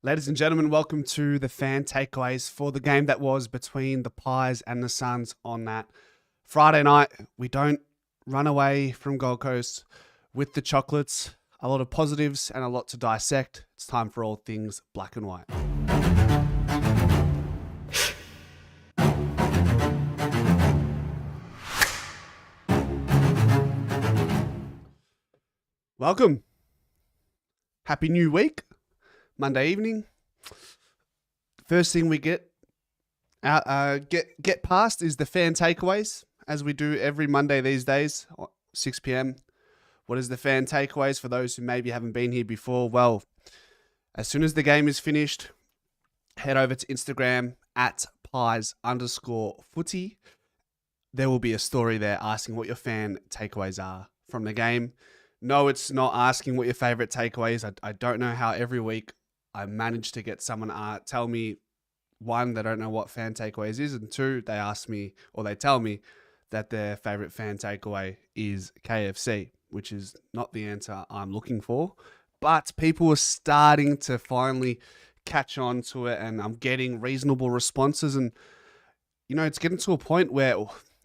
Ladies and gentlemen, welcome to the fan takeaways for the game that was between the Pies and the Suns on that Friday night. We don't run away from Gold Coast with the chocolates. A lot of positives and a lot to dissect. It's time for all things black and white. Welcome. Happy new week. Monday evening. First thing we get past is the fan takeaways, as we do every Monday these days, 6 p.m. What is the fan takeaways for those who maybe haven't been here before? Well, as soon as the game is finished, head over to Instagram at pies_footy. There will be a story there asking what your fan takeaways are from the game. No, it's not asking what your favorite takeaway is. I don't know how every week I managed to get someone tell me, one, they don't know what fan takeaways is, and two, they ask me or they tell me that their favorite fan takeaway is KFC, which is not the answer I'm looking for. But people are starting to finally catch on to it, and I'm getting reasonable responses. And, you know, it's getting to a point where,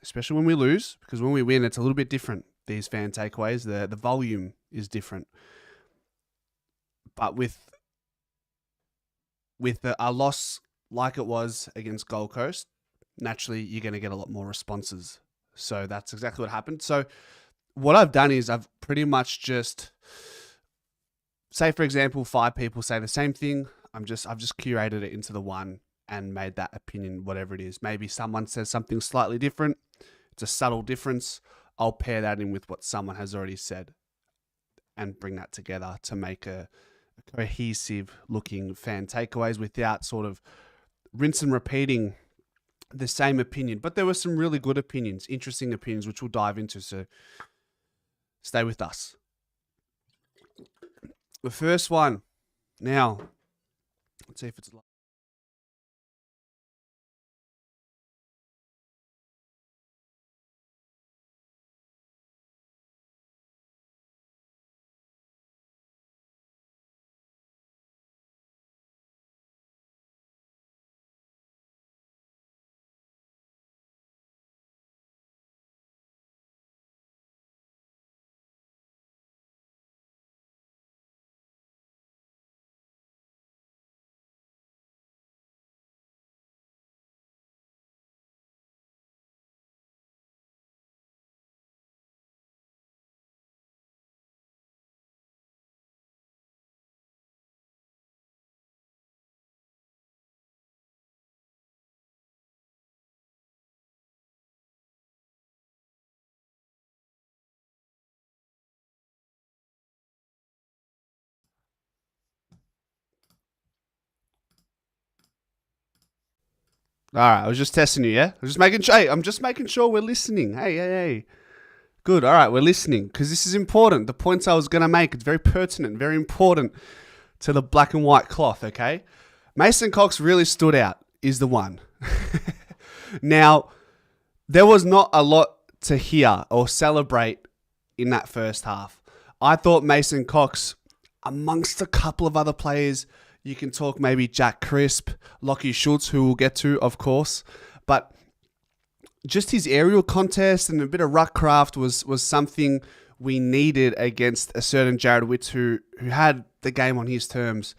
especially when we lose, because when we win, it's a little bit different. These fan takeaways, the volume is different. But with a loss like it was against Gold Coast, naturally you're going to get a lot more responses. So that's exactly what happened. So what I've done is I've pretty much just, say for example, 5 people say the same thing. I've just curated it into the one and made that opinion whatever it is. Maybe someone says something slightly different. It's a subtle difference. I'll pair that in with what someone has already said and bring that together to make a cohesive looking fan takeaways without sort of rinse and repeating the same opinion. But there were some really good opinions, interesting opinions, which we'll dive into. So stay with us. The first one. Now, let's see if it's live. All right, I was just testing you, yeah? I'm just making sure we're listening. Hey. Good, all right, we're listening, because this is important. The points I was going to make, it's very pertinent, very important to the black and white cloth, okay? Mason Cox really stood out, is the one. Now, there was not a lot to hear or celebrate in that first half. I thought Mason Cox, amongst a couple of other players, you can talk maybe Jack Crisp, Lockie Schulz, who we'll get to, of course. But just his aerial contest and a bit of ruck craft was something we needed against a certain Jared Witts who had the game on his terms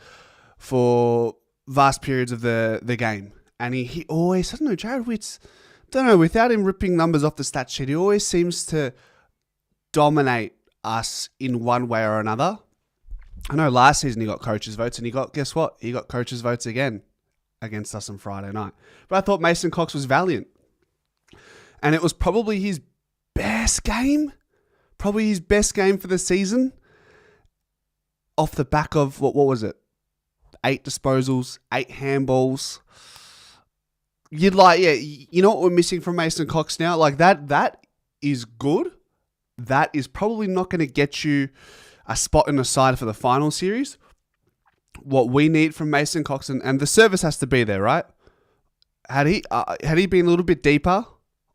for vast periods of the game. And he always, I don't know, Jared Witts, without him ripping numbers off the stat sheet, he always seems to dominate us in one way or another. I know last season he got coaches' votes, and guess what? He got coaches' votes again against us on Friday night. But I thought Mason Cox was valiant. And it was probably his best game for the season, off the back of, what was it? 8 disposals, 8 handballs. You know what we're missing from Mason Cox now? Like that is good. That is probably not going to get you a spot in the side for the final series. What we need from Mason Cox, and the service has to be there, right? Had he been a little bit deeper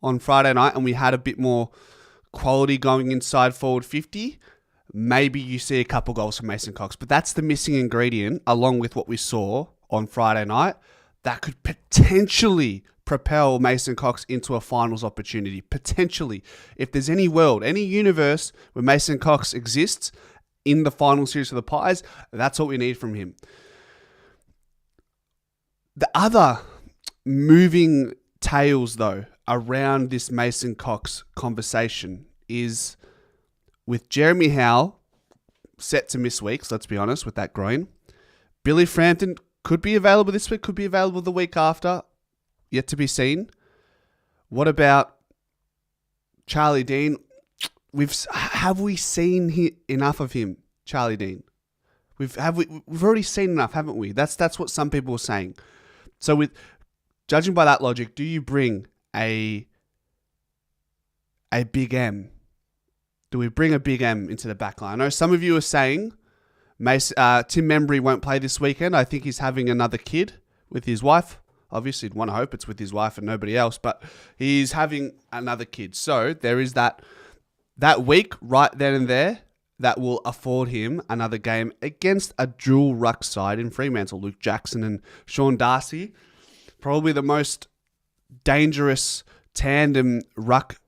on Friday night and we had a bit more quality going inside forward 50, maybe you see a couple goals from Mason Cox. But that's the missing ingredient, along with what we saw on Friday night, that could potentially propel Mason Cox into a finals opportunity. Potentially. If there's any world, any universe where Mason Cox exists in the final series for the Pies, that's what we need from him. The other moving tales, though, around this Mason Cox conversation is with Jeremy Howe set to miss weeks, let's be honest, with that groin. Billy Frampton could be available this week, could be available the week after. Yet to be seen. What about Charlie Dean? Have we seen enough of him, Charlie Dean? We've already seen enough, haven't we? That's what some people are saying. So judging by that logic, do you bring a big M? Do we bring a big M into the back line? I know some of you are saying Tim Membry won't play this weekend. I think he's having another kid with his wife. Obviously, you'd want to hope it's with his wife and nobody else, but he's having another kid. So there is that week right then and there that will afford him another game against a dual ruck side in Fremantle, Luke Jackson and Sean Darcy. Probably the most dangerous tandem ruck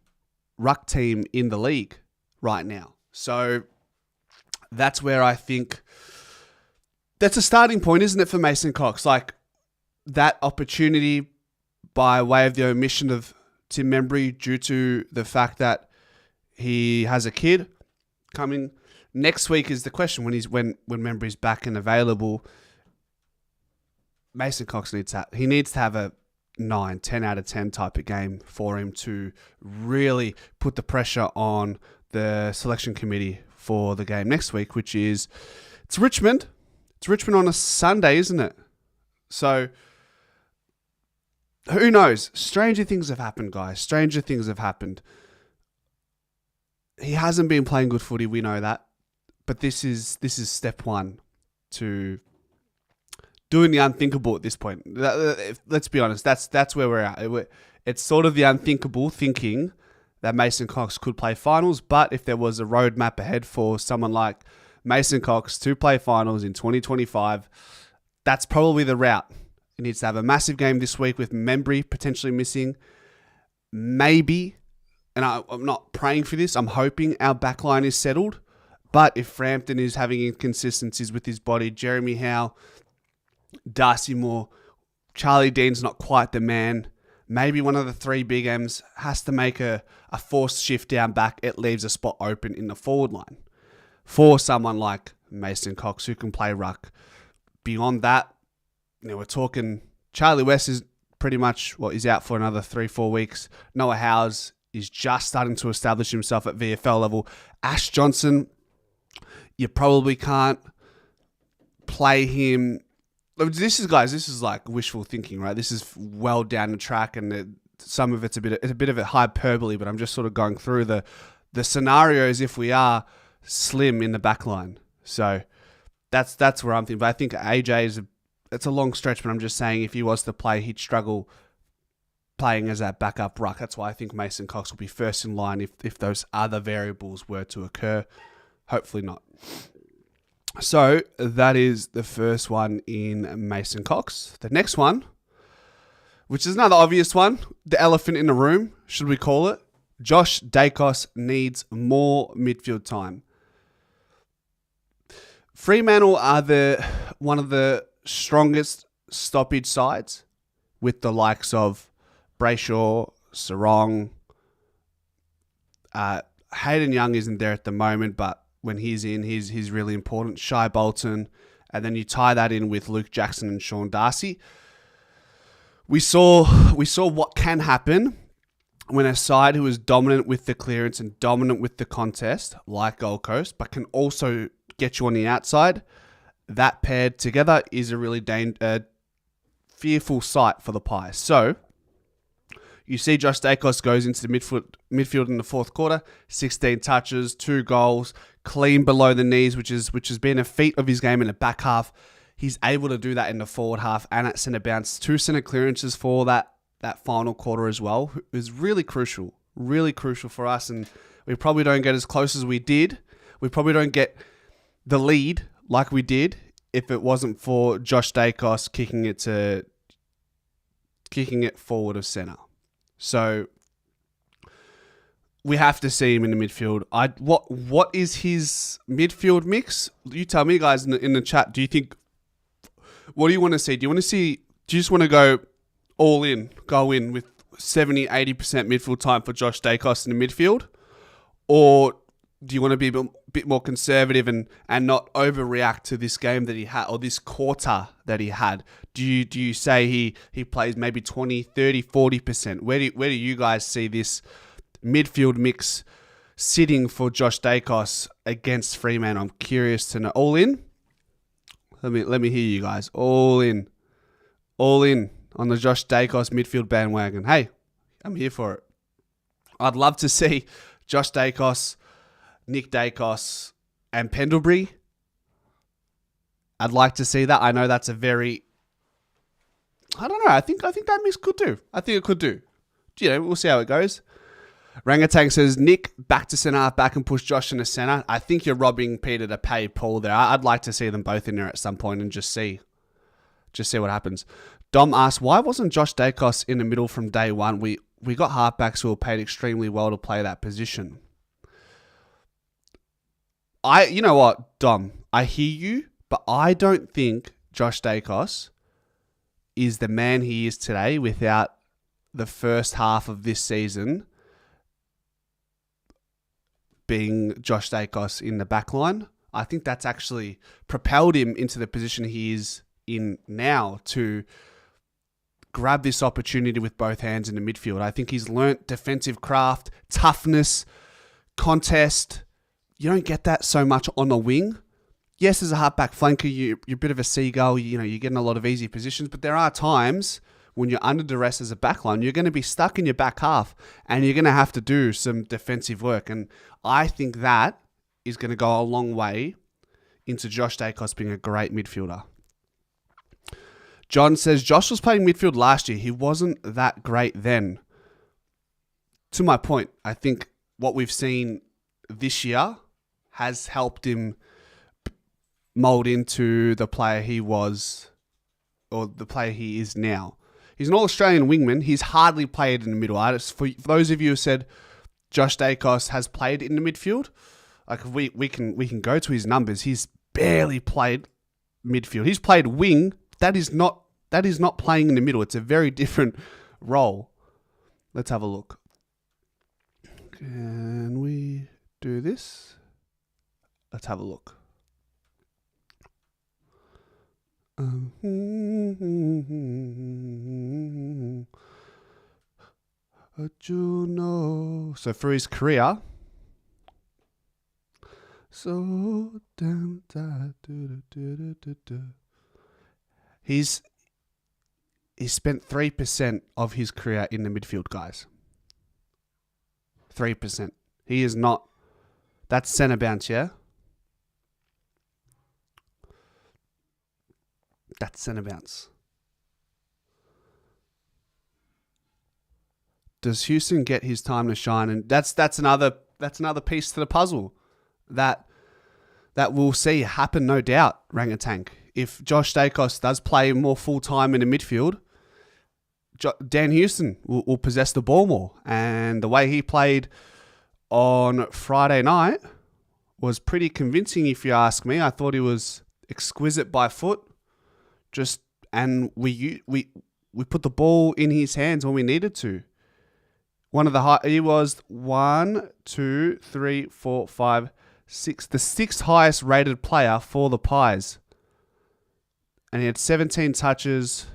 team in the league right now. So that's where I think that's a starting point, isn't it, for Mason Cox? Like, that opportunity by way of the omission of Tim Membry due to the fact that he has a kid coming next week is the question. When Membry's back and available, Mason Cox needs to have a 9, 10 out of 10 type of game for him to really put the pressure on the selection committee for the game next week, which is it's Richmond. It's Richmond on a Sunday, isn't it? So who knows? Stranger things have happened, guys. Stranger things have happened. He hasn't been playing good footy, we know that. But this is step one to doing the unthinkable at this point. Let's be honest, that's where we're at. It's sort of the unthinkable thinking that Mason Cox could play finals, but if there was a roadmap ahead for someone like Mason Cox to play finals in 2025, that's probably the route. He needs to have a massive game this week with Membry potentially missing. Maybe, and I'm not praying for this, I'm hoping our backline is settled. But if Frampton is having inconsistencies with his body, Jeremy Howe, Darcy Moore, Charlie Dean's not quite the man. Maybe one of the three big M's has to make a forced shift down back. It leaves a spot open in the forward line for someone like Mason Cox who can play ruck. Beyond that, we're talking Charlie West is pretty much he's out for another 3-4 weeks. Noah Howes is just starting to establish himself at VFL level. Ash Johnson, you probably can't play him. This is like wishful thinking, right? This is well down the track, and some of it's a bit of a hyperbole. But I'm just sort of going through the scenarios if we are slim in the back line. So that's where I'm thinking. But I think AJ it's a long stretch. But I'm just saying if he was to play, he'd struggle playing as that backup ruck. That's why I think Mason Cox will be first in line if those other variables were to occur. Hopefully not. So that is the first one in Mason Cox. The next one, which is another obvious one, the elephant in the room, should we call it? Josh Dacos needs more midfield time. Fremantle are one of the strongest stoppage sides with the likes of Brayshaw, Sarong. Hayden Young isn't there at the moment, but when he's in, he's really important. Shai Bolton, and then you tie that in with Luke Jackson and Sean Darcy. We saw what can happen when a side who is dominant with the clearance and dominant with the contest, like Gold Coast, but can also get you on the outside. That paired together is a really fearful sight for the Pies. So you see Josh Dacos goes into the midfield in the fourth quarter, 16 touches, 2 goals, clean below the knees, which has been a feat of his game in the back half. He's able to do that in the forward half and at centre bounce. 2 centre clearances for that final quarter as well. It was really crucial for us, and we probably don't get as close as we did We probably don't get the lead like we did if it wasn't for Josh Dacos kicking it forward of centre. So we have to see him in the midfield. What is his midfield mix? You tell me, guys, in the chat. What do you want to see? Do you just want to go all in, go in with 70, 80% midfield time for Josh Dacos in the midfield? Or do you want to be a bit more conservative and not overreact to this game that he had, or this quarter that he had? Do you say he plays maybe 20, 30, 40%? Where do you guys see this midfield mix sitting for Josh Dacos against Fremantle? I'm curious to know. All in? Let me hear you guys. All in on the Josh Dacos midfield bandwagon. Hey, I'm here for it. I'd love to see Josh Dacos, Nick Dacos, and Pendlebury. I'd like to see that. I know that's I don't know. I think that mix could do. I think it could do. We'll see how it goes. Rangatang says, Nick, back to centre, back and push Josh in the centre. I think you're robbing Peter to pay Paul there. I'd like to see them both in there at some point and just see what happens. Dom asks, why wasn't Josh Dacos in the middle from day one? We got halfbacks who were paid extremely well to play that position. You know what, Dom? I hear you, but I don't think Josh Dacos is the man he is today without the first half of this season being Josh Dacos in the back line. I think that's actually propelled him into the position he is in now to grab this opportunity with both hands in the midfield. I think he's learnt defensive craft, toughness, contest. You don't get that so much on the wing. Yes, as a halfback flanker, you're a bit of a seagull. You're getting a lot of easy positions, but there are times when you're under duress as a backline, you're going to be stuck in your back half and you're going to have to do some defensive work. And I think that is going to go a long way into Josh Dacos being a great midfielder. John says, Josh was playing midfield last year. He wasn't that great then. To my point, I think what we've seen this year has helped him mold into the player he was, or the player he is now. He's an All-Australian wingman. He's hardly played in the middle. For those of you who said Josh Dacos has played in the midfield, like we can go to his numbers. He's barely played midfield. He's played wing. That is not playing in the middle. It's a very different role. Let's have a look. Can we do this? Let's have a look. Juno. So for his career, so damn he spent 3% of his career in the midfield, guys. 3%. He is not. That's centre bounce, yeah? That's centre bounce. Does Houston get his time to shine? And that's another piece to the puzzle that we'll see happen, no doubt, Rangatang. If Josh Dacos does play more full-time in the midfield, Dan Houston will possess the ball more. And the way he played on Friday night was pretty convincing, if you ask me. I thought he was exquisite by foot. And we put the ball in his hands when we needed to. He was 1, 2, 3, 4, 5, 6, the sixth highest rated player for the Pies. And he had 17 touches.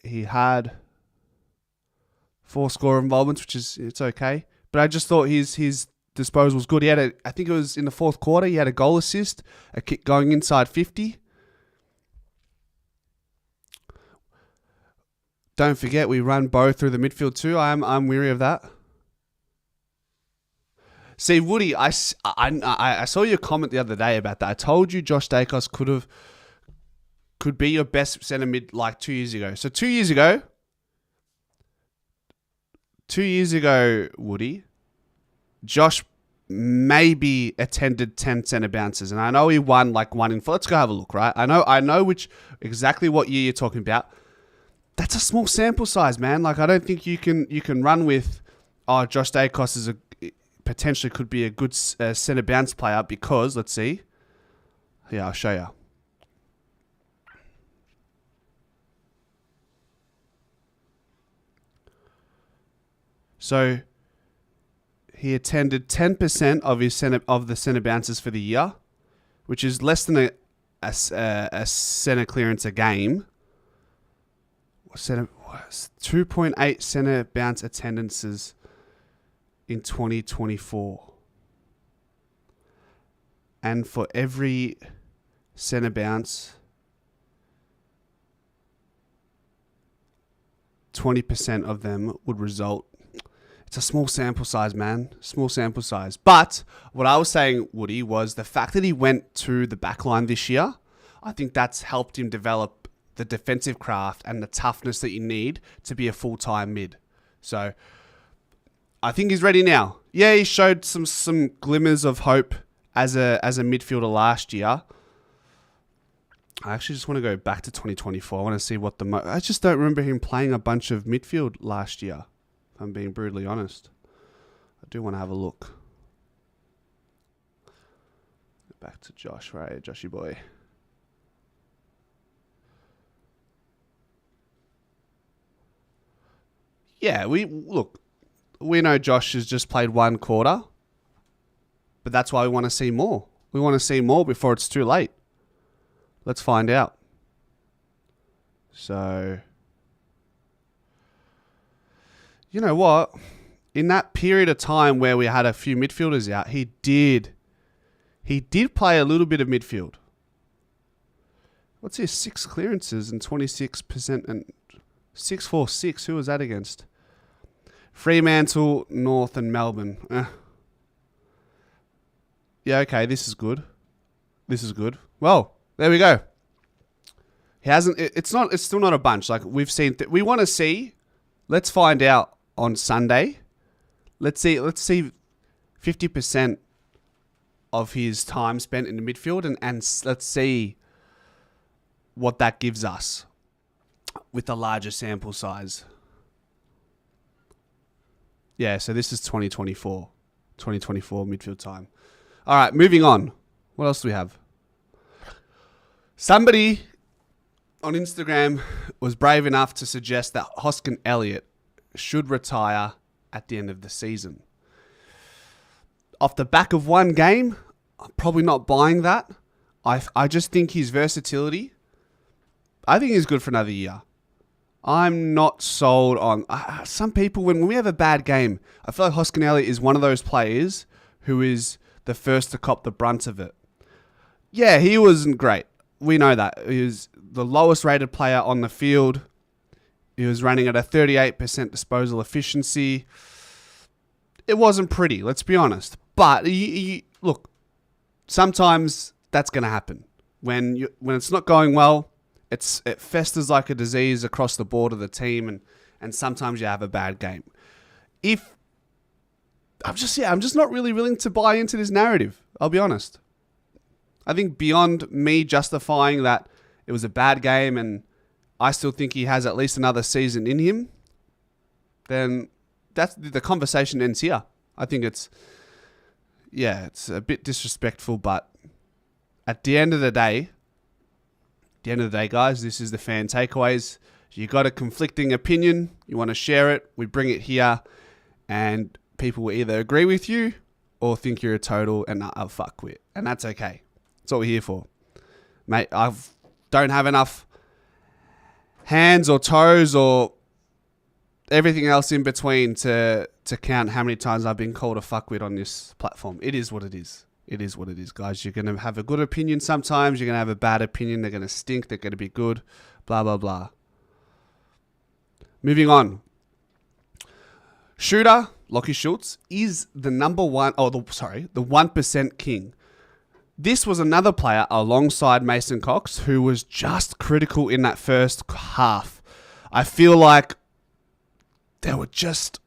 He had 4 score involvements, it's okay. But I just thought his disposal was good. I think it was in the fourth quarter, he had a goal assist, a kick going inside 50. Don't forget, we run both through the midfield too. I'm weary of that. See, Woody, I saw your comment the other day about that. I told you Josh Dacos could be your best centre mid like 2 years ago. So 2 years ago, Woody, Josh maybe attended 10 centre bounces. And I know he won like 1 in 4. Let's go have a look, right? I know exactly what year you're talking about. That's a small sample size, man. Like, I don't think you can run with, Josh Dacos is potentially could be a good centre bounce player because, let's see. Yeah, I'll show you. So he attended 10% of the centre bounces for the year, which is less than a centre clearance a game. 2.8 centre bounce attendances in 2024. And for every centre bounce, 20% of them would result. It's a small sample size, man. Small sample size. But what I was saying, Woody, was the fact that he went to the back line this year, I think that's helped him develop the defensive craft and the toughness that you need to be a full-time mid. So I think he's ready now. Yeah, he showed some glimmers of hope as a midfielder last year. I actually just want to go back to 2024. I want to see what I just don't remember him playing a bunch of midfield last year. I'm being brutally honest. I do want to have a look. Back to Josh, right? Joshy boy. Yeah, we know Josh has just played 1 quarter, but that's why we want to see more. We want to see more before it's too late. Let's find out. So, you know what? In that period of time where we had a few midfielders out, he did play a little bit of midfield. What's his 6 clearances and 26% and 646? Who was that against? Fremantle, North, and Melbourne. Yeah, okay, this is good. Well, there we go. He hasn't. It's still not a bunch. Like we've seen. We want to see. Let's find out on Sunday. Let's see 50% of his time spent in the midfield, and let's see what that gives us with a larger sample size. Yeah, so this is 2024 midfield time. All right, moving on. What else do we have? Somebody on Instagram was brave enough to suggest that HoskinElliott should retire at the end of the season. Off the back of 1 game, I'm probably not buying that. I just think his versatility, I think he's good for another year. I'm not sold on... some people, when we have a bad game, I feel like HoskinElliott is one of those players who is the first to cop the brunt of it. Yeah, he wasn't great. We know that. He was the lowest rated player on the field. He was running at a 38% disposal efficiency. It wasn't pretty, let's be honest. But, look, sometimes that's going to happen. When it's not going well, it festers like a disease across the board of the team, and sometimes you have a bad game. I'm just not really willing to buy into this narrative. I'll be honest. I think beyond me justifying that it was a bad game and I still think he has at least another season in him, then that's the conversation ends here. I think it's a bit disrespectful, but at the end of the day, guys, this is the fan takeaways. You got a conflicting opinion, you want to share it, we bring it here, and people will either agree with you or think you're a total and a fuckwit, and that's okay. That's what we're here for. Mate, I don't have enough hands or toes or everything else in between to count how many times I've been called a fuckwit on this platform. It is what it is. It is what it is, guys. You're going to have a good opinion sometimes. You're going to have a bad opinion. They're going to stink. They're going to be good. Blah, blah, blah. Moving on. Shooter, Lockie Schulz, is the the 1% king. This was another player alongside Mason Cox who was just critical in that first half. I feel like there were just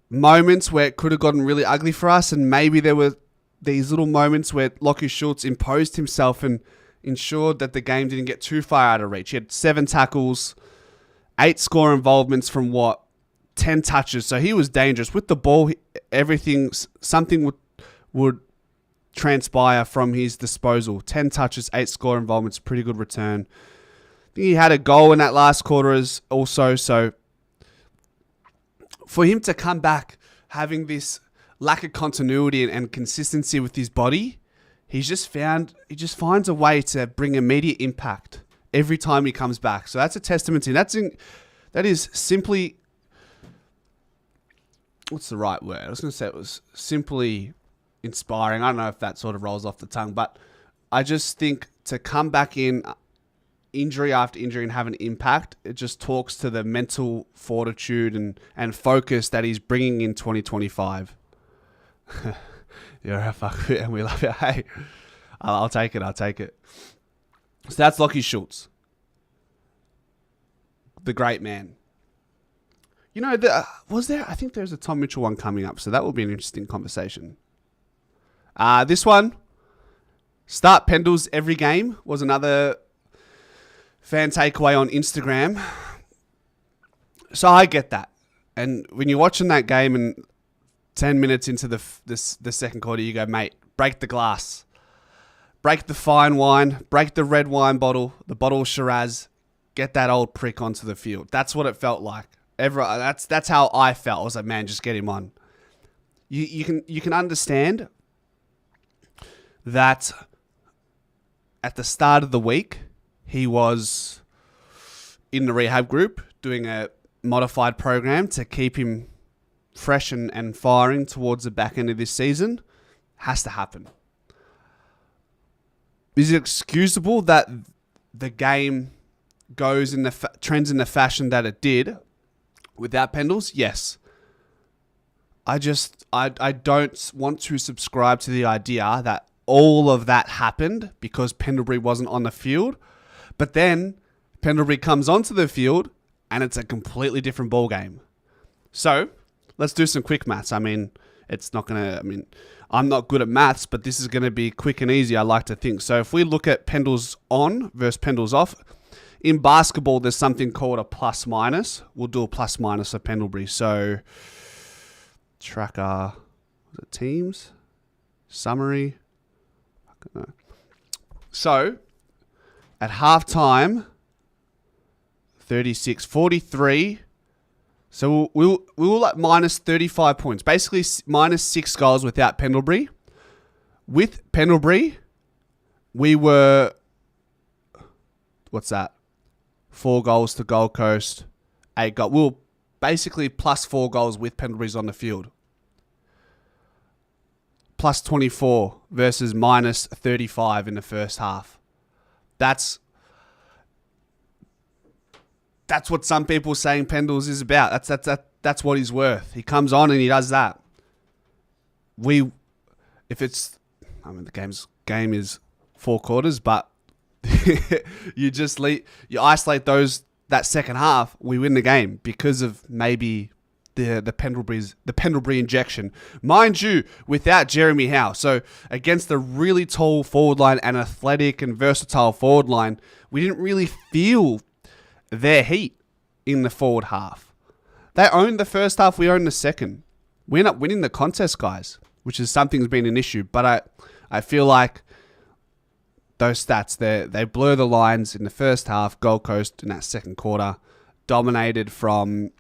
moments where it could have gotten really ugly for us, and maybe there were these little moments where Lachie Schulz imposed himself and ensured that the game didn't get too far out of reach. He had 7 tackles, 8 score involvements from 10 touches. So he was dangerous. With the ball, something would transpire from his disposal. 10 touches, 8 score involvements, pretty good return. I think he had a goal in that last quarter also. So for him to come back having this lack of continuity and consistency with his body, he just finds a way to bring immediate impact every time he comes back. So that's a testament to him. That is simply, what's the right word? I was going to say it was simply inspiring. I don't know if that sort of rolls off the tongue, but I just think to come back in injury after injury and have an impact, it just talks to the mental fortitude and focus that he's bringing in 2025. You're a fuckwit and we love you. Hey, I'll take it. So that's Lachie Schulz, the great man. You know, I think there's a Tom Mitchell one coming up, so that will be an interesting conversation. This one, start Pendles every game, was another fan takeaway on Instagram. So I get that. And when you're watching that game and 10 minutes into the second quarter, you go, mate, break the glass. Break the fine wine. Break the red wine bottle, the bottle of Shiraz. Get that old prick onto the field. That's what it felt like. That's how I felt. I was like, man, just get him on. You can understand that at the start of the week, he was in the rehab group doing a modified program to keep him fresh and firing towards the back end of this season. Has to happen. Is it excusable that the game goes in the trends in the fashion that it did without Pendles? Yes. I don't want to subscribe to the idea that all of that happened because Pendlebury wasn't on the field. But then Pendlebury comes onto the field and it's a completely different ball game. So let's do some quick maths. I'm not good at maths, but this is going to be quick and easy, I like to think. So if we look at Pendles on versus Pendles off, in basketball, there's something called a plus minus. We'll do a plus minus for Pendlebury. So tracker, was it teams? Summary. I don't know. So at halftime, 36-43. So we were at minus 35 points. Basically minus 6 goals without Pendlebury. With Pendlebury, we were, what's that? 4 goals to Gold Coast, 8 goals. We were basically plus 4 goals with Pendlebury's on the field. Plus 24 versus minus 35 in the first half. That's what some people are saying Pendles is about. That's what he's worth. He comes on and he does that. The game is 4 quarters, but you isolate that second half, we win the game because of maybe the Pendlebury injection. Mind you, without Jeremy Howe. So against a really tall forward line and athletic and versatile forward line, we didn't really feel their heat in the forward half. They owned the first half, we owned the second. We end up winning the contest, guys, which is something's been an issue. But I feel like those stats, they blur the lines in the first half. Gold Coast in that second quarter dominated from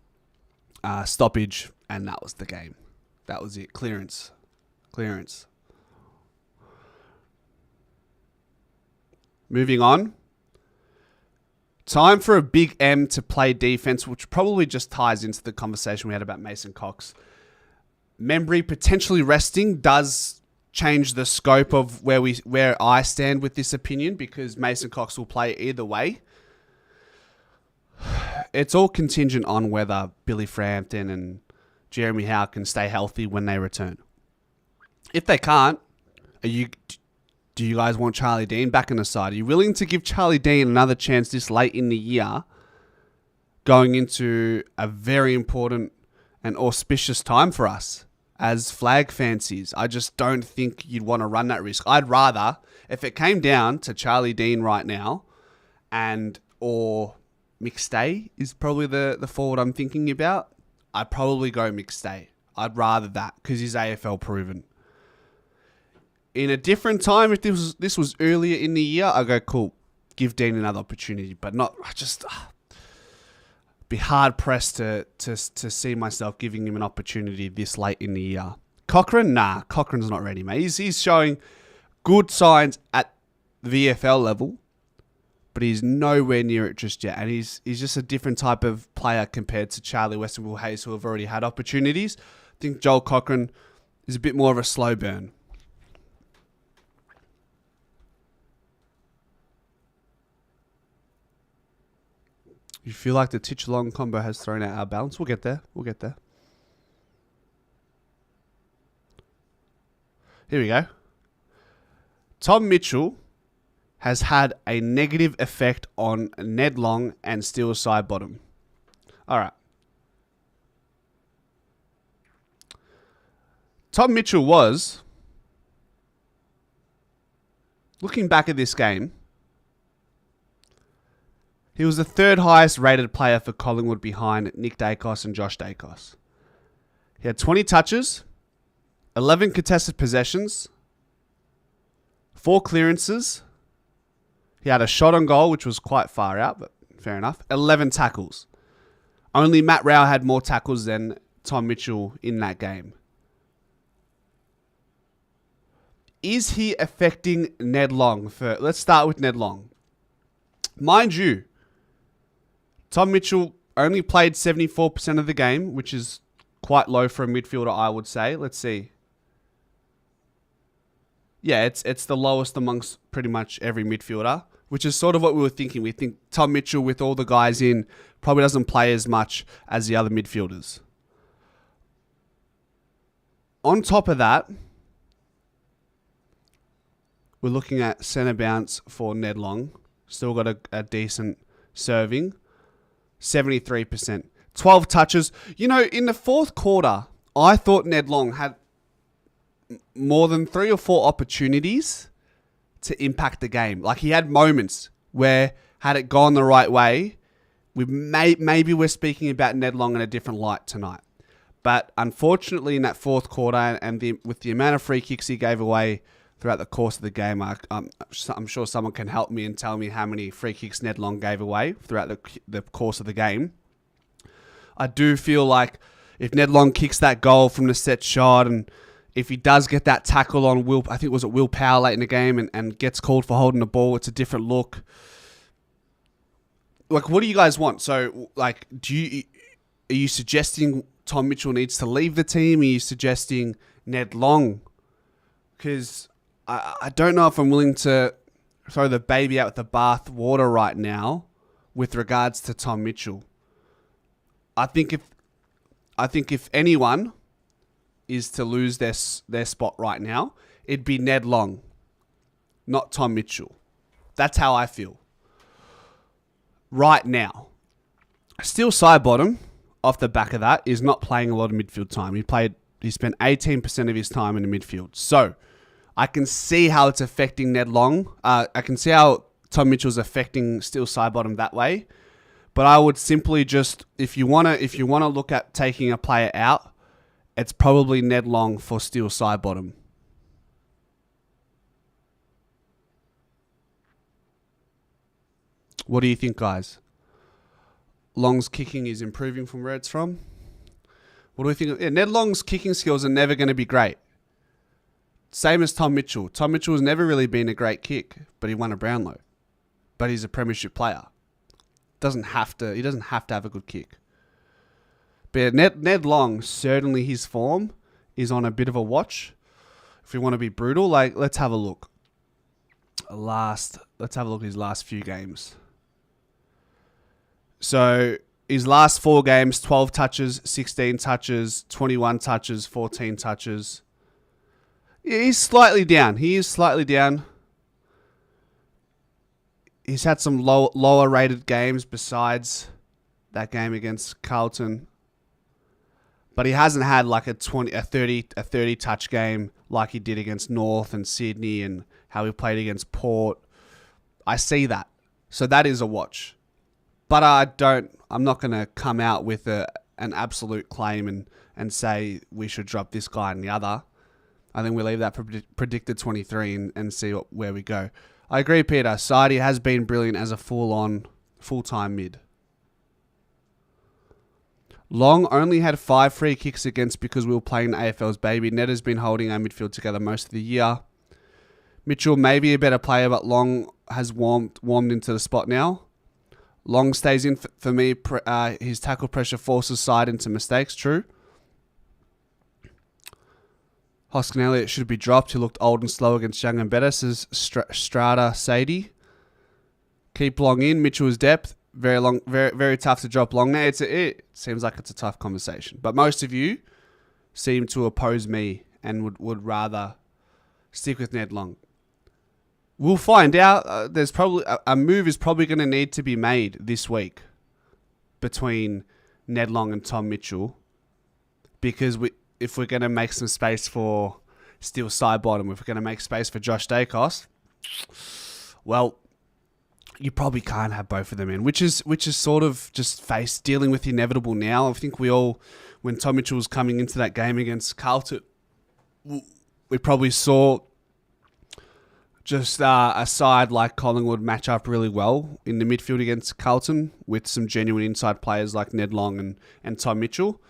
stoppage, and that was the game. That was it. Clearance. Moving on. Time for a big M to play defense, which probably just ties into the conversation we had about Mason Cox. Membry potentially resting does change the scope of where I stand with this opinion, because Mason Cox will play either way. It's all contingent on whether Billy Frampton and Jeremy Howe can stay healthy when they return. If they can't, do you guys want Charlie Dean back in the side? Are you willing to give Charlie Dean another chance this late in the year, going into a very important an auspicious time for us as flag fanciers. I just don't think you'd want to run that risk. I'd rather, if it came down to Charlie Dean right now, or McStay is probably the forward I'm thinking about, I'd probably go McStay. I'd rather that because he's AFL proven. In a different time, if this was earlier in the year, I'd go, cool, give Dean another opportunity. But not, I just be hard pressed to see myself giving him an opportunity this late in the year. Cochrane? Nah, Cochrane's not ready, mate. He's showing good signs at the VFL level, but he's nowhere near it just yet. And he's just a different type of player compared to Charlie West and Will Hayes, who have already had opportunities. I think Joel Cochrane is a bit more of a slow burn. You feel like the Titch-Long combo has thrown out our balance? We'll get there. Here we go. Tom Mitchell has had a negative effect on Ned Long and Steele's side bottom. All right. Tom Mitchell was, looking back at this game, he was the third highest rated player for Collingwood behind Nick Dacos and Josh Dacos. He had 20 touches, 11 contested possessions, 4 clearances. He had a shot on goal, which was quite far out, but fair enough. 11 tackles. Only Matt Rao had more tackles than Tom Mitchell in that game. Is he affecting Ned Long? Let's start with Ned Long. Mind you, Tom Mitchell only played 74% of the game, which is quite low for a midfielder, I would say. Let's see. Yeah, it's the lowest amongst pretty much every midfielder, which is sort of what we were thinking. We think Tom Mitchell, with all the guys in, probably doesn't play as much as the other midfielders. On top of that, we're looking at centre bounce for Ned Long. Still got a decent serving. 73%. 12 touches. You know, in the fourth quarter, I thought Ned Long had more than 3 or 4 opportunities to impact the game. Like, he had moments where, had it gone the right way, maybe we're speaking about Ned Long in a different light tonight. But unfortunately, in that fourth quarter, and with the amount of free kicks he gave away throughout the course of the game, I'm sure someone can help me and tell me how many free kicks Ned Long gave away throughout the course of the game. I do feel like if Ned Long kicks that goal from the set shot, and if he does get that tackle on Will, I think it was Will Power late in the game, and gets called for holding the ball, it's a different look. Like, what do you guys want? So, like, are you suggesting Tom Mitchell needs to leave the team? Are you suggesting Ned Long? Because I don't know if I'm willing to throw the baby out with the bath water right now with regards to Tom Mitchell. I think if anyone is to lose their spot right now, it'd be Ned Long, not Tom Mitchell. That's how I feel right now. Still side bottom off the back of that is not playing a lot of midfield time. He spent 18% of his time in the midfield. So I can see how it's affecting Ned Long. I can see how Tom Mitchell's affecting Steel side bottom that way. But I would simply just, if you wanna look at taking a player out, it's probably Ned Long for Steel side bottom. What do you think, guys? Long's kicking is improving from where it's from. What do we think? Yeah, Ned Long's kicking skills are never going to be great. Same as Tom Mitchell. Tom Mitchell has never really been a great kick, but he won a Brownlow. But he's a premiership player. He doesn't have to have a good kick. But Ned Long, certainly his form is on a bit of a watch. If we want to be brutal, like, let's have a look. Let's have a look at his last few games. So his last 4 games, 12 touches, 16 touches, 21 touches, 14 touches. Yeah, he's slightly down. He is slightly down. He's had some lower rated games besides that game against Carlton. But he hasn't had like a 30 touch game like he did against North and Sydney and how he played against Port. I see that. So that is a watch. But I'm not going to come out with an absolute claim and say we should drop this guy and the other. I think we leave that for predicted 23 and see where we go. I agree, Peter. Saidi has been brilliant as a full-time mid. Long only had 5 free kicks against because we were playing the AFL's baby. Ned has been holding our midfield together most of the year. Mitchell may be a better player, but Long has warmed into the spot now. Long stays in for me. His tackle pressure forces side into mistakes. True. HoskinElliott should be dropped. He looked old and slow against young and better, says Strata Sadie. Keep Long in. Mitchell's depth. Very long, very tough to drop Long. Now it seems like it's a tough conversation. But most of you seem to oppose me and would rather stick with Ned Long. We'll find out. There's probably a move is probably going to need to be made this week between Ned Long and Tom Mitchell, because if we're going to make some space for Steele Sidebottom, if we're going to make space for Josh Dacos, well, you probably can't have both of them in, which is sort of just dealing with the inevitable now. I think we all, when Tom Mitchell was coming into that game against Carlton, we probably saw just a side like Collingwood match up really well in the midfield against Carlton with some genuine inside players like Ned Long and Tom Mitchell.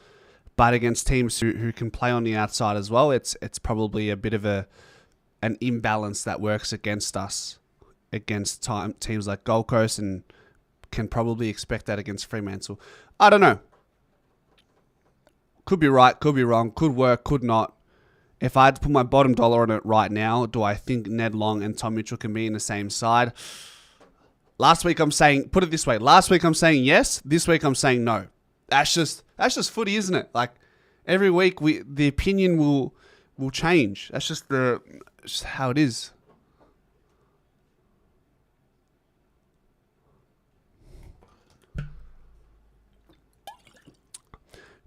But against teams who can play on the outside as well, it's probably a bit of an imbalance that works against us, against teams like Gold Coast, and can probably expect that against Fremantle. I don't know. Could be right, could be wrong, could work, could not. If I had to put my bottom dollar on it right now, do I think Ned Long and Tom Mitchell can be in the same side? Last week I'm saying, put it this way, last week I'm saying yes, this week I'm saying no. That's just footy, isn't it? Like every week the opinion will change. That's just how it is.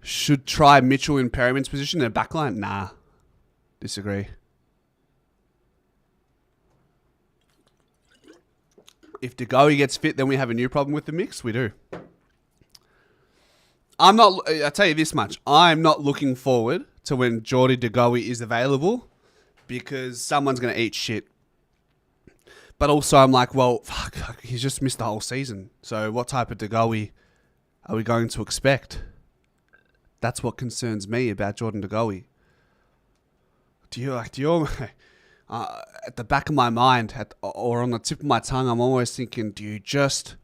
Should try Mitchell in Perryman's position in the backline? Nah. Disagree. If Dawi gets fit, then we have a new problem with the mix. We do. I'll tell you this much. I'm not looking forward to when Geordie Dawi is available, because someone's going to eat shit. But also I'm like, well, fuck, he's just missed the whole season. So what type of Dawi are we going to expect? That's what concerns me about Jordan Dawi. Do you at the back of my mind, or on the tip of my tongue, I'm always thinking, do you just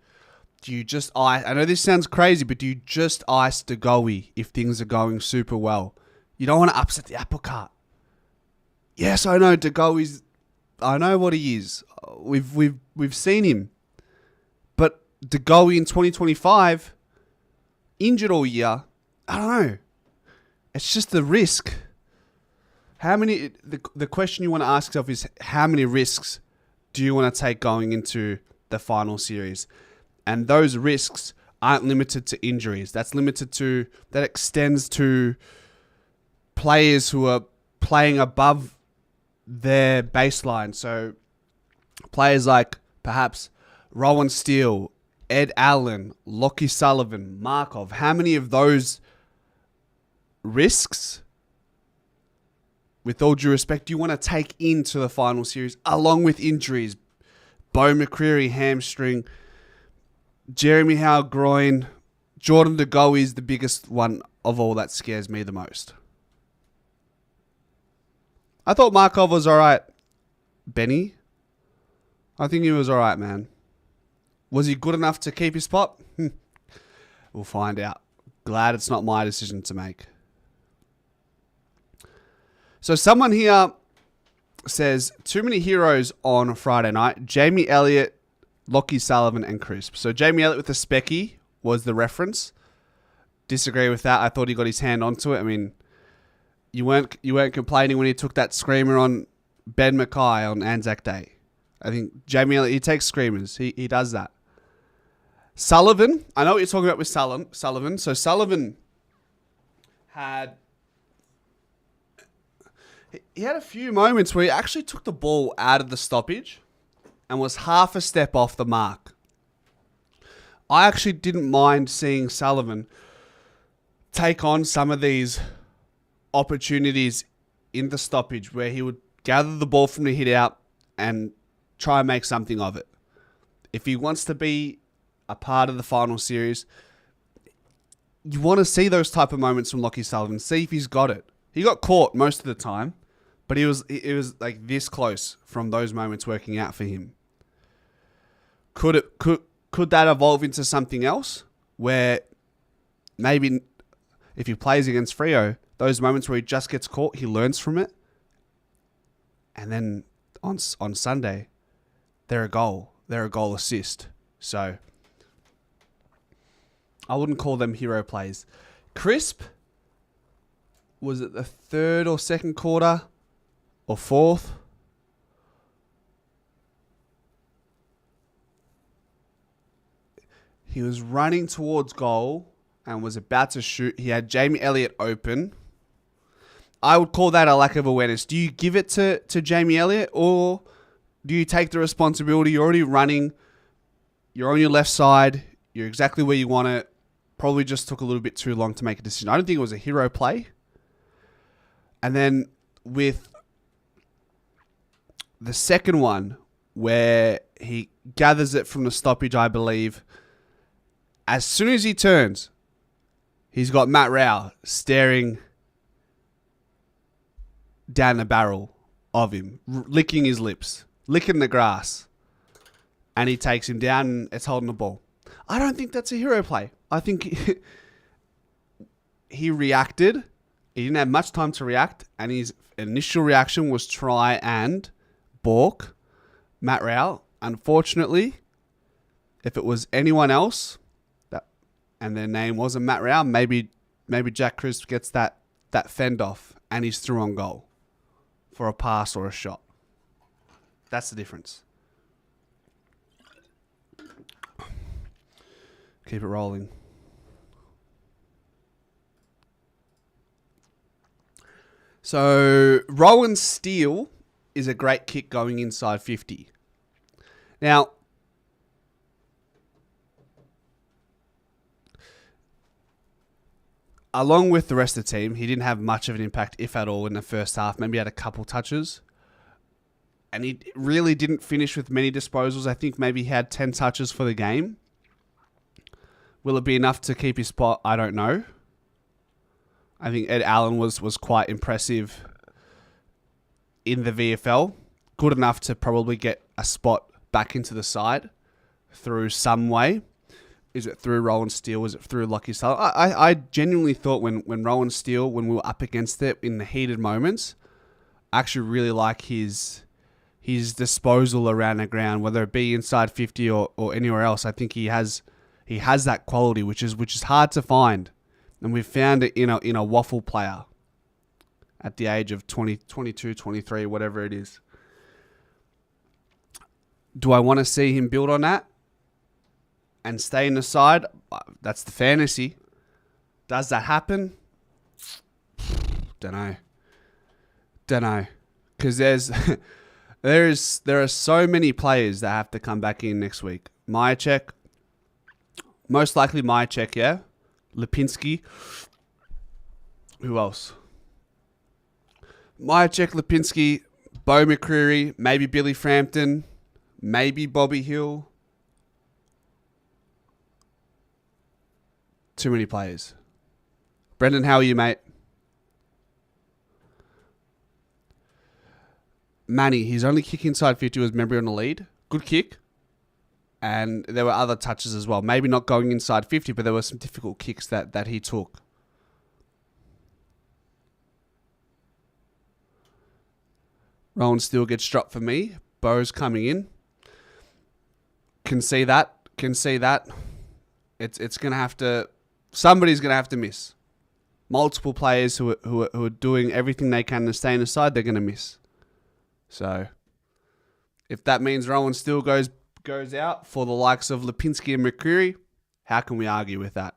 ice? I know this sounds crazy, but do you just ice Dawi if things are going super well? You don't want to upset the apple cart. Yes, I know Dawi's. I know what he is. We've seen him, but Dawi in 2025, injured all year. I don't know. It's just the risk. How many? The question you want to ask yourself is, how many risks do you want to take going into the final series? And those risks aren't limited to injuries. That extends to players who are playing above their baseline. So players like perhaps Rowan Steel, Ed Allen, Lockie Sullivan, Markov. How many of those risks, with all due respect, do you want to take into the final series along with injuries? Bo McCreary, hamstring. Jeremy Howe, groin. Jordan Dawi is the biggest one of all that scares me the most. I thought Markov was all right, Benny. I think he was all right, man. Was he good enough to keep his spot? We'll find out. Glad it's not my decision to make. So someone here says, too many heroes on Friday night. Jamie Elliott, Lockie Sullivan, and Crisp. So Jamie Elliott with the specky was the reference. Disagree with that. I thought he got his hand onto it. I mean, you weren't complaining when he took that screamer on Ben Mackay on Anzac Day. I think Jamie Elliott, he takes screamers. He does that. Sullivan, I know what you're talking about with Sullivan. So Sullivan had he had a few moments where he actually took the ball out of the stoppage and was half a step off the mark. I actually didn't mind seeing Sullivan take on some of these opportunities in the stoppage where he would gather the ball from the hit out and try and make something of it. If he wants to be a part of the final series, you want to see those type of moments from Lachie Sullivan. See if he's got it. He got caught most of the time, but it was like this close from those moments working out for him. Could that evolve into something else where maybe if he plays against Freo, those moments where he just gets caught, he learns from it, and then on Sunday, they're a goal assist. So I wouldn't call them hero plays. Crisp, was it the third or second quarter or fourth? He was running towards goal and was about to shoot. He had Jamie Elliott open. I would call that a lack of awareness. Do you give it to Jamie Elliott, or do you take the responsibility? You're already running. You're on your left side. You're exactly where you want it. Probably just took a little bit too long to make a decision. I don't think it was a hero play. And then with the second one, where he gathers it from the stoppage, I believe, as soon as he turns, he's got Matt Rao staring down the barrel of him, licking his lips, licking the grass. And he takes him down and it's holding the ball. I don't think that's a hero play. I think he reacted. He didn't have much time to react. And his initial reaction was try and balk Matt Rao. Unfortunately, if it was anyone else, and their name wasn't Matt Rao, maybe Jack Crisp gets that fend off and he's through on goal for a pass or a shot. That's the difference. Keep it rolling. So, Rowan Steel is a great kick going inside 50. Now, along with the rest of the team, he didn't have much of an impact, if at all, in the first half. Maybe he had a couple touches. And he really didn't finish with many disposals. I think maybe he had 10 touches for the game. Will it be enough to keep his spot? I don't know. I think Ed Allen was quite impressive in the VFL. Good enough to probably get a spot back into the side through some way. Is it through Rowan Steel? Is it through Lachie Sullivan? I genuinely thought when Rowan Steel, when we were up against it in the heated moments, I actually really like his disposal around the ground, whether it be inside 50 or anywhere else. I think he has that quality, which is hard to find. And we've found it in a waffle player at the age of 20, 22, 23, whatever it is. Do I want to see him build on that and stay in the side? That's the fantasy. Does that happen? Don't know. Because there are so many players that have to come back in next week. Myercheck, most likely Myercheck, yeah. Lipinski. Who else? Myercheck, Lipinski, Bo McCreary, maybe Billy Frampton, maybe Bobby Hill. Too many players. Brendan, how are you, mate? Manny, his only kick inside 50 was Membry on the lead. Good kick. And there were other touches as well. Maybe not going inside 50, but there were some difficult kicks that he took. Rowan Steel gets dropped for me. Bo's coming in. Can see that. It's going to have to... Somebody's going to have to miss. Multiple players who are doing everything they can to stay in the side, they're going to miss. So, if that means Rowan Steel goes out for the likes of Lipinski and McCreary, how can we argue with that?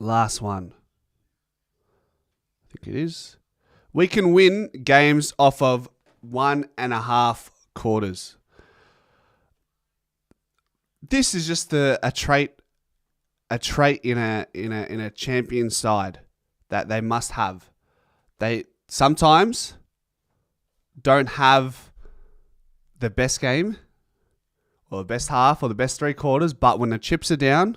Last one. I think it is. We can win games off of 1.5 quarters. This is just a trait in a champion side that they must have. They sometimes don't have the best game or the best half or the best 3 quarters, but when the chips are down,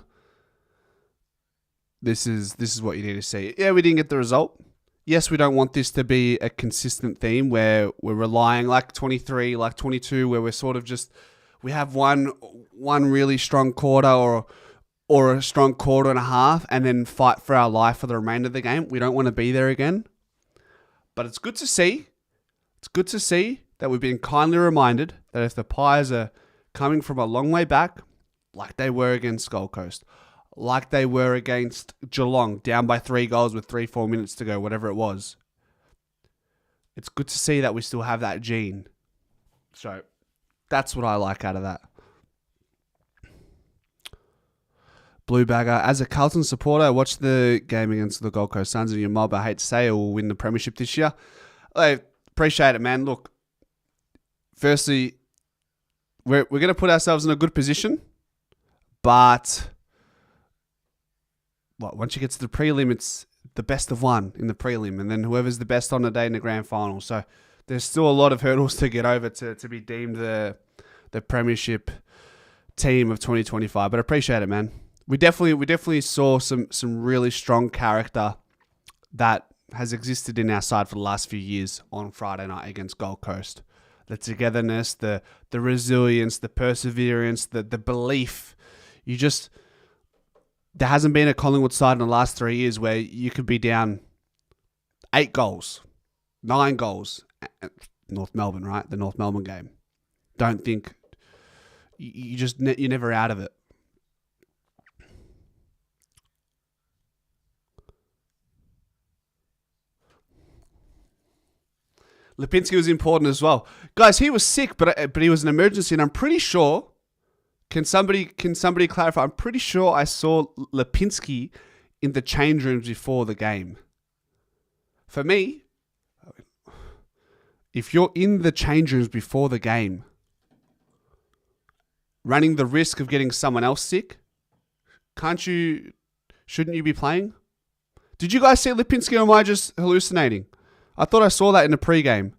this is what you need to see. Yeah, we didn't get the result. Yes, we don't want this to be a consistent theme where we're relying like 23, like 22, where we're sort of just, we have one really strong quarter or a strong quarter and a half and then fight for our life for the remainder of the game. We don't want to be there again. But it's good to see. It's good to see that we've been kindly reminded that if the Pies are coming from a long way back, like they were against Gold Coast, like they were against Geelong, down by 3 goals with 3-4 minutes to go, whatever it was. It's good to see that we still have that gene. So that's what I like out of that. Blue Bagger. As a Carlton supporter, I watched the game against the Gold Coast Suns and your mob, I hate to say, will win the premiership this year. I appreciate it, man. Look, firstly, we're going to put ourselves in a good position, but once you get to the prelim, it's the best of one in the prelim, and then whoever's the best on the day in the grand final. So there's still a lot of hurdles to get over to be deemed the premiership team of 2025. But I appreciate it, man. We definitely saw some really strong character that has existed in our side for the last few years on Friday night against Gold Coast. The togetherness, the resilience, the perseverance, the belief. There hasn't been a Collingwood side in the last 3 years where you could be down 8 goals, 9 goals. North Melbourne, right? The North Melbourne game. Don't think you're never out of it. Lipinski was important as well. Guys, he was sick, but he was an emergency, and I'm pretty sure. Can somebody clarify? I'm pretty sure I saw Lipinski in the change rooms before the game. For me, if you're in the change rooms before the game, running the risk of getting someone else sick, shouldn't you be playing? Did you guys see Lipinski, or am I just hallucinating? I thought I saw that in the pre-game.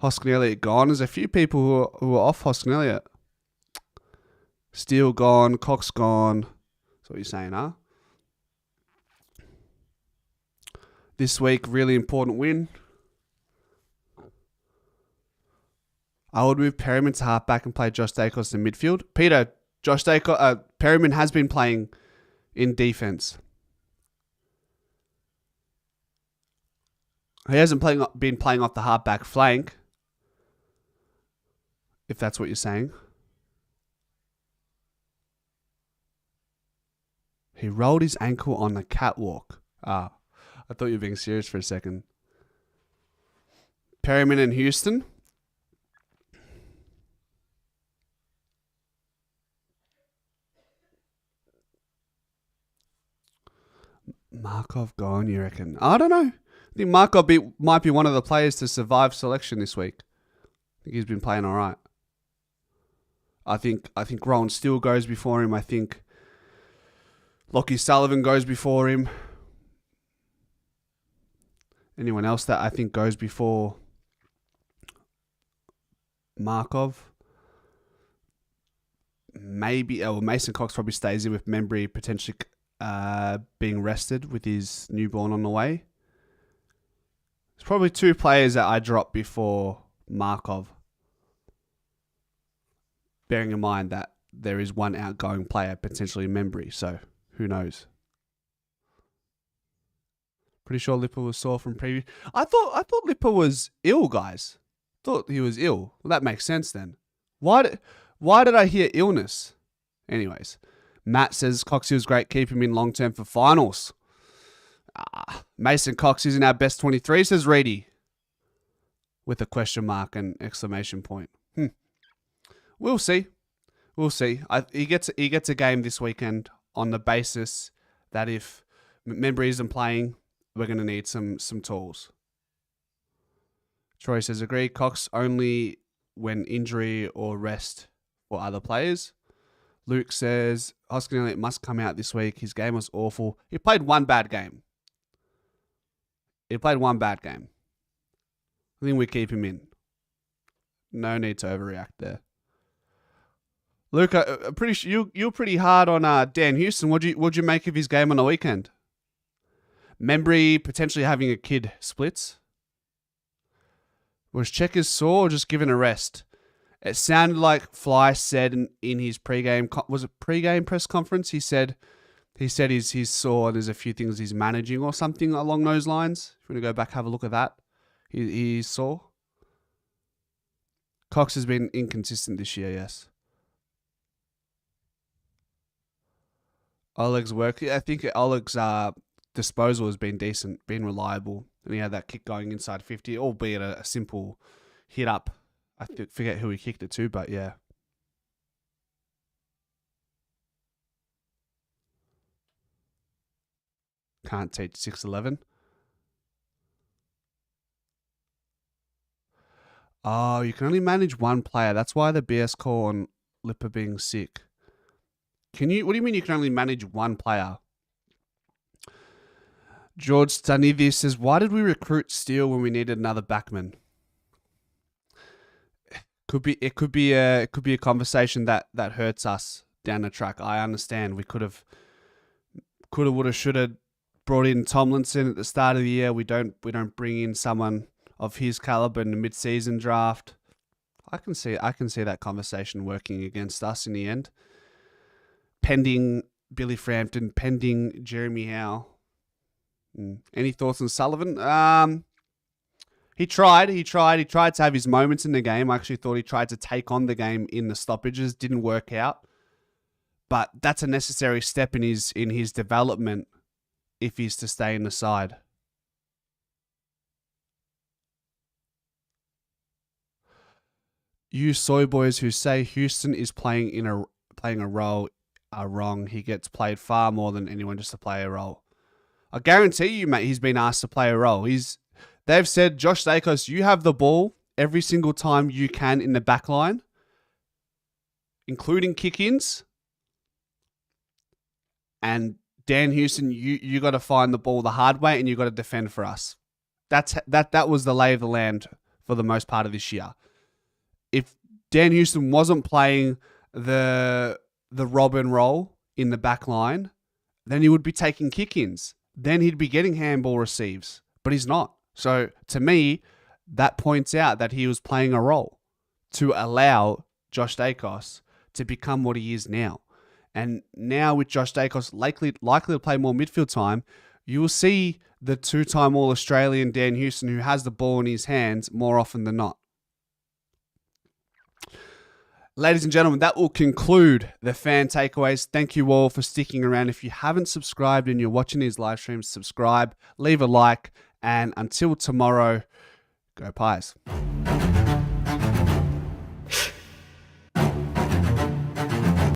HoskinElliott gone. There's a few people who are off HoskinElliott. Steel gone. Cox gone. That's what you're saying, huh? This week, really important win. I would move Perryman to halfback and play Josh Dacos in midfield. Peter, Perryman has been playing in defense. He hasn't been playing off the halfback flank, if that's what you're saying. He rolled his ankle on the catwalk. I thought you were being serious for a second. Perryman and Houston. Markov gone, you reckon? I don't know. I think Markov might be one of the players to survive selection this week. I think he's been playing all right. I think Rowan Steel goes before him. I think Lockie Sullivan goes before him. Anyone else that I think goes before Markov? Maybe. Mason Cox probably stays in with Membry potentially being rested with his newborn on the way. There's probably 2 players that I drop before Markov. Bearing in mind that there is one outgoing player, potentially Membry, so who knows? Pretty sure Lipper was sore from previous. I thought Lipper was ill, guys. Thought he was ill. Well, that makes sense then. Why did I hear illness? Anyways, Matt says Coxie was great. Keep him in long term for finals. Mason Cox isn't our best 23, says Reedy. With a question mark and exclamation point. We'll see. He gets a game this weekend on the basis that if Membry isn't playing, we're going to need some tools. Troy says, agree. Cox only when injury or rest for other players. Luke says, HoskinElliott must come out this week. His game was awful. He played one bad game. I think we keep him in. No need to overreact there. Luke, I'm pretty sure you're pretty hard on Dan Houston. What'd you make of his game on the weekend? Membry potentially having a kid splits. Was Checkers sore or just given a rest? It sounded like Fly said in his pre-game press conference. He said he's sore and there's a few things he's managing or something along those lines. If you want to go back, have a look at that. He's sore. Cox has been inconsistent this year, yes. Oleg's work. I think Oleg's disposal has been decent, been reliable. And he had that kick going inside 50, albeit a simple hit up. I forget who he kicked it to, but yeah. Can't teach 6'11". Oh, you can only manage one player. That's why the BS call on Lipper being sick. What do you mean you can only manage one player? George Stanivis says, why did we recruit Steel when we needed another backman? It could be a conversation that hurts us down the track. I understand. We would have, should have brought in Tomlinson at the start of the year. We don't bring in someone of his caliber in the mid-season draft. I can see that conversation working against us in the end. Pending Billy Frampton, pending Jeremy Howe. Any thoughts on Sullivan? He tried to have his moments in the game. I actually thought he tried to take on the game in the stoppages. Didn't work out. But that's a necessary step in his development if he's to stay in the side. You soy boys who say Houston is playing a role are wrong. He gets played far more than anyone just to play a role. I guarantee you, mate, he's been asked to play a role. They've said, Josh Dacos, you have the ball every single time you can in the back line, including kick-ins. And Dan Houston, you got to find the ball the hard way and you got to defend for us. That was the lay of the land for the most part of this year. If Dan Houston wasn't playing the Robin role in the back line, then he would be taking kick-ins. Then he'd be getting handball receives, but he's not. So to me, that points out that he was playing a role to allow Josh Dacos to become what he is now. And now with Josh Dacos likely to play more midfield time, you will see the two-time All-Australian Dan Houston who has the ball in his hands more often than not. Ladies and gentlemen, that will conclude the fan takeaways. Thank you all for sticking around. If you haven't subscribed and you're watching these live streams, subscribe, leave a like, and until tomorrow, go Pies.